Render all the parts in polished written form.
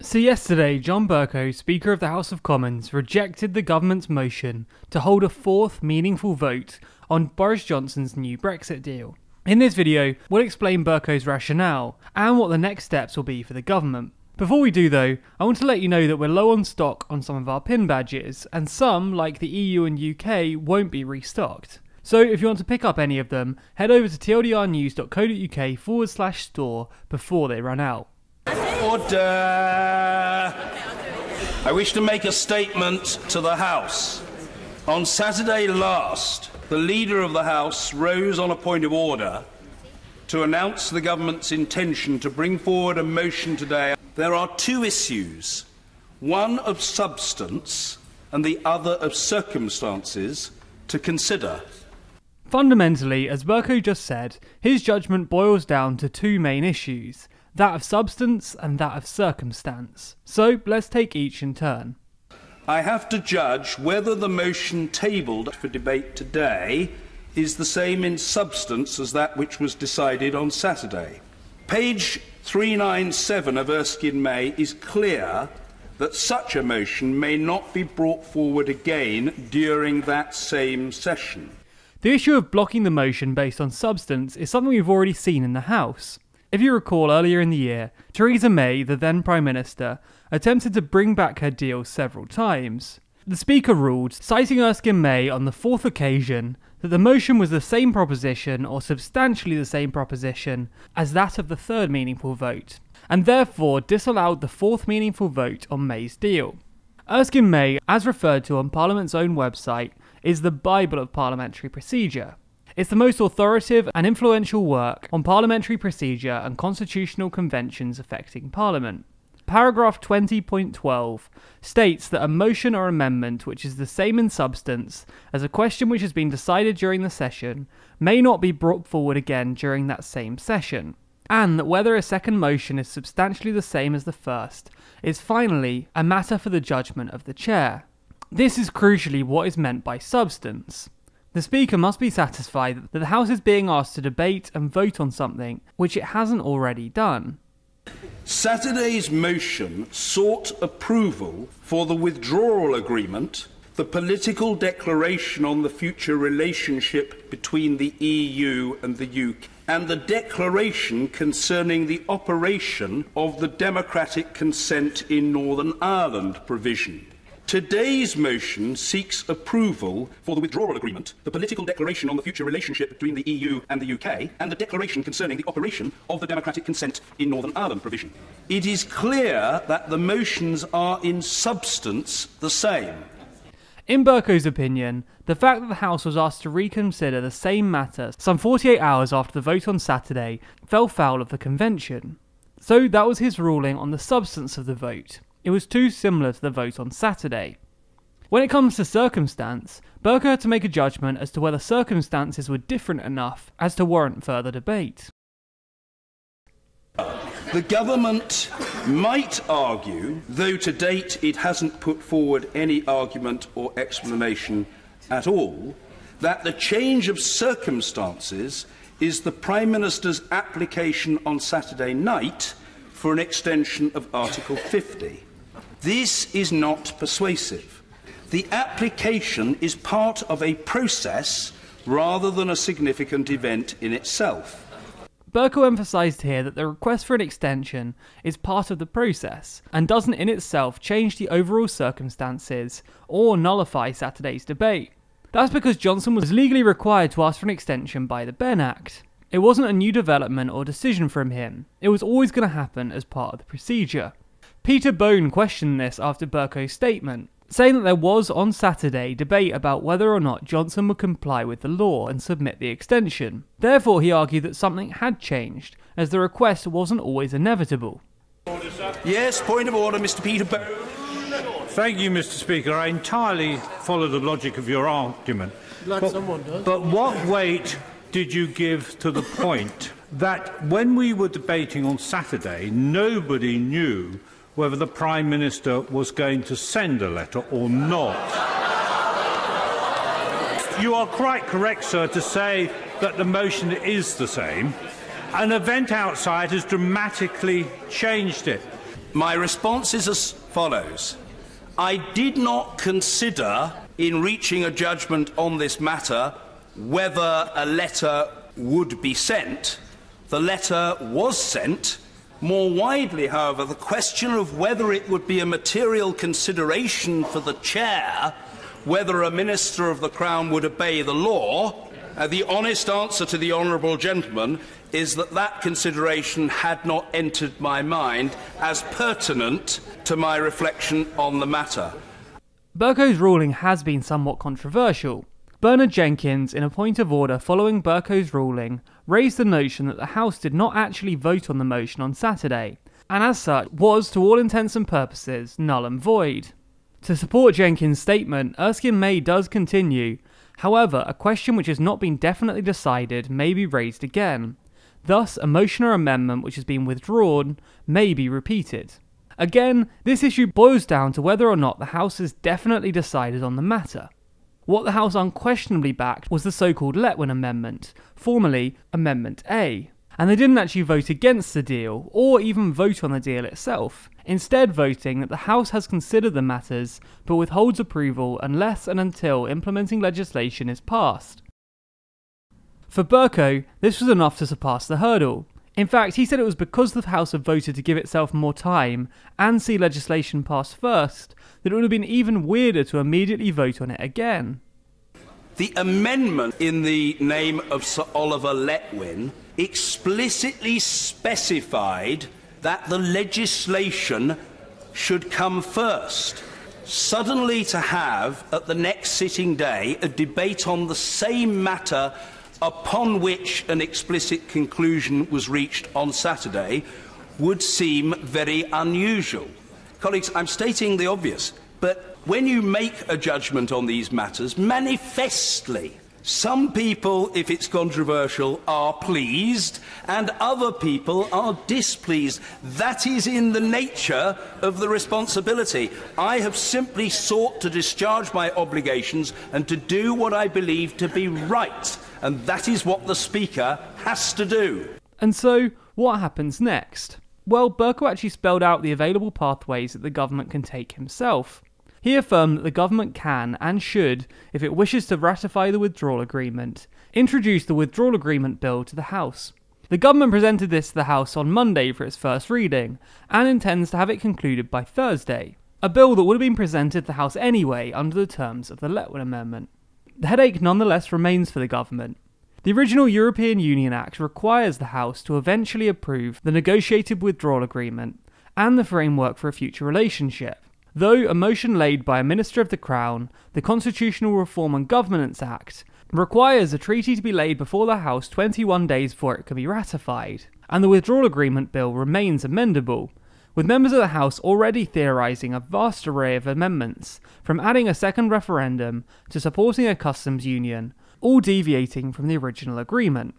So yesterday, John Bercow, Speaker of the House of Commons, rejected the government's motion to hold a fourth meaningful vote on Boris Johnson's new Brexit deal. In this video, we'll explain Bercow's rationale and what the next steps will be for the government. Before we do though, I want to let you know that we're low on stock on some of our pin badges, and some, like the EU and UK, won't be restocked. So if you want to pick up any of them, head over to tldrnews.co.uk/store before they run out. Order! I wish to make a statement to the House. On Saturday last, the Leader of the House rose on a point of order to announce the government's intention to bring forward a motion today. There are two issues, one of substance and the other of circumstances, to consider. Fundamentally, as Bercow just said, his judgment boils down to two main issues, that of substance and that of circumstance. So let's take each in turn. I have to judge whether the motion tabled for debate today is the same in substance as that which was decided on Saturday. Page 397 of Erskine May is clear that such a motion may not be brought forward again during that same session. The issue of blocking the motion based on substance is something we've already seen in the House. If you recall, earlier in the year, Theresa May, the then Prime Minister, attempted to bring back her deal several times. The Speaker ruled, citing Erskine May on the fourth occasion, that the motion was the same proposition or substantially the same proposition as that of the third meaningful vote, and therefore disallowed the fourth meaningful vote on May's deal. Erskine May, as referred to on Parliament's own website, is the Bible of parliamentary procedure. It's the most authoritative and influential work on parliamentary procedure and constitutional conventions affecting Parliament. Paragraph 20.12 states that a motion or amendment which is the same in substance as a question which has been decided during the session may not be brought forward again during that same session, and that whether a second motion is substantially the same as the first is finally a matter for the judgment of the chair. This is crucially what is meant by substance. The Speaker must be satisfied that the House is being asked to debate and vote on something which it hasn't already done. Saturday's motion sought approval for the withdrawal agreement, the political declaration on the future relationship between the EU and the UK, and the declaration concerning the operation of the democratic consent in Northern Ireland provision. Today's motion seeks approval for the withdrawal agreement, the political declaration on the future relationship between the EU and the UK, and the declaration concerning the operation of the democratic consent in Northern Ireland provision. It is clear that the motions are in substance the same. In Bercow's opinion, the fact that the House was asked to reconsider the same matter some 48 hours after the vote on Saturday fell foul of the convention. So that was his ruling on the substance of the vote. It was too similar to the vote on Saturday. When it comes to circumstance, Bercow had to make a judgment as to whether circumstances were different enough as to warrant further debate. The government might argue, though to date it hasn't put forward any argument or explanation at all, that the change of circumstances is the Prime Minister's application on Saturday night for an extension of Article 50. This is not persuasive. The application is part of a process rather than a significant event in itself. Bercow emphasised here that the request for an extension is part of the process and doesn't in itself change the overall circumstances or nullify Saturday's debate. That's because Johnson was legally required to ask for an extension by the Benn Act. It wasn't a new development or decision from him. It was always going to happen as part of the procedure. Peter Bone questioned this after Bercow's statement, saying that there was on Saturday debate about whether or not Johnson would comply with the law and submit the extension. Therefore, he argued that something had changed, as the request wasn't always inevitable. Yes, point of order, Mr. Peter Bone. Thank you, Mr. Speaker. I entirely follow the logic of your argument. But what weight did you give to the point that when we were debating on Saturday, nobody knew whether the Prime Minister was going to send a letter or not? You are quite correct, sir, to say that the motion is the same. An event outside has dramatically changed it. My response is as follows. I did not consider, in reaching a judgment on this matter, whether a letter would be sent. The letter was sent. More widely, however, the question of whether it would be a material consideration for the chair whether a minister of the Crown would obey the law, the honest answer to the honourable gentleman is that that consideration had not entered my mind as pertinent to my reflection on the matter. Bercow's ruling has been somewhat controversial. Bernard Jenkins, in a point of order following Bercow's ruling, raised the notion that the House did not actually vote on the motion on Saturday, and as such was, to all intents and purposes, null and void. To support Jenkins' statement, Erskine May does continue. However, a question which has not been definitely decided may be raised again. Thus, a motion or amendment which has been withdrawn may be repeated. Again, this issue boils down to whether or not the House has definitely decided on the matter. What the House unquestionably backed was the so-called Letwin Amendment, formerly Amendment A. And they didn't actually vote against the deal, or even vote on the deal itself, instead voting that the House has considered the matters, but withholds approval unless and until implementing legislation is passed. For Bercow, this was enough to surpass the hurdle. In fact, he said it was because the House had voted to give itself more time and see legislation passed first that it would have been even weirder to immediately vote on it again. The amendment in the name of Sir Oliver Letwin explicitly specified that the legislation should come first. Suddenly to have, at the next sitting day, a debate on the same matter upon which an explicit conclusion was reached on Saturday would seem very unusual. Colleagues, I'm stating the obvious, but when you make a judgment on these matters, manifestly, some people, if it's controversial, are pleased, and other people are displeased. That is in the nature of the responsibility. I have simply sought to discharge my obligations and to do what I believe to be right, and that is what the Speaker has to do. And so, what happens next? Well, Bercow actually spelled out the available pathways that the government can take himself. He affirmed that the government can, and should, if it wishes to ratify the withdrawal agreement, introduce the withdrawal agreement bill to the House. The government presented this to the House on Monday for its first reading, and intends to have it concluded by Thursday. A bill that would have been presented to the House anyway under the terms of the Letwin Amendment. The headache nonetheless remains for the government. The original European Union Act requires the House to eventually approve the negotiated withdrawal agreement and the framework for a future relationship. Though a motion laid by a Minister of the Crown, the Constitutional Reform and Governance Act, requires a treaty to be laid before the House 21 days before it can be ratified, and the withdrawal agreement bill remains amendable, with members of the House already theorising a vast array of amendments, from adding a second referendum to supporting a customs union, all deviating from the original agreement.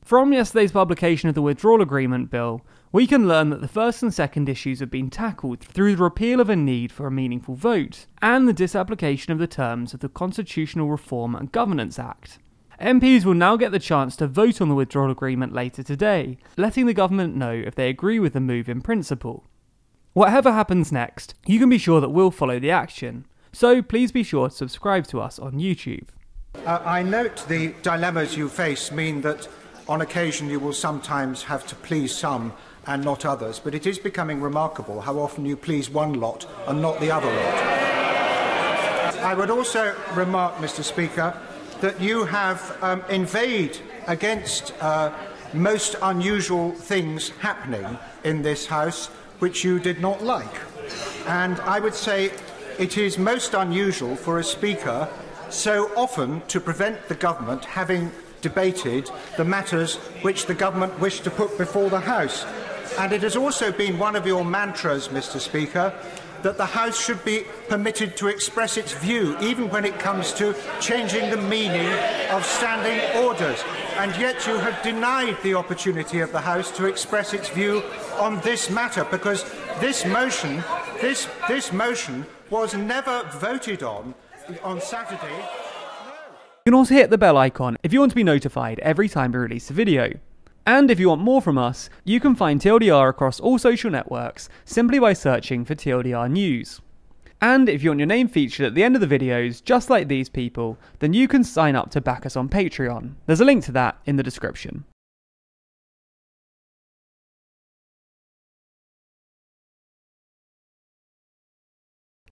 From yesterday's publication of the withdrawal agreement bill, we can learn that the first and second issues have been tackled through the repeal of a need for a meaningful vote, and the disapplication of the terms of the Constitutional Reform and Governance Act. MPs will now get the chance to vote on the withdrawal agreement later today, letting the government know if they agree with the move in principle. Whatever happens next, you can be sure that we'll follow the action, so please be sure to subscribe to us on YouTube. I note the dilemmas you face mean that on occasion you will sometimes have to please some and not others, but it is becoming remarkable how often you please one lot and not the other lot. I would also remark, Mr. Speaker, that you have inveighed against most unusual things happening in this House which you did not like. And I would say it is most unusual for a Speaker so often to prevent the government having debated the matters which the government wished to put before the House. And it has also been one of your mantras, Mr. Speaker, that the House should be permitted to express its view, even when it comes to changing the meaning of standing orders. And yet you have denied the opportunity of the House to express its view on this matter, because this motion was never voted on Saturday. You can also hit the bell icon if you want to be notified every time we release a video. And if you want more from us, you can find TLDR across all social networks simply by searching for TLDR News. And if you want your name featured at the end of the videos, just like these people, then you can sign up to back us on Patreon. There's a link to that in the description.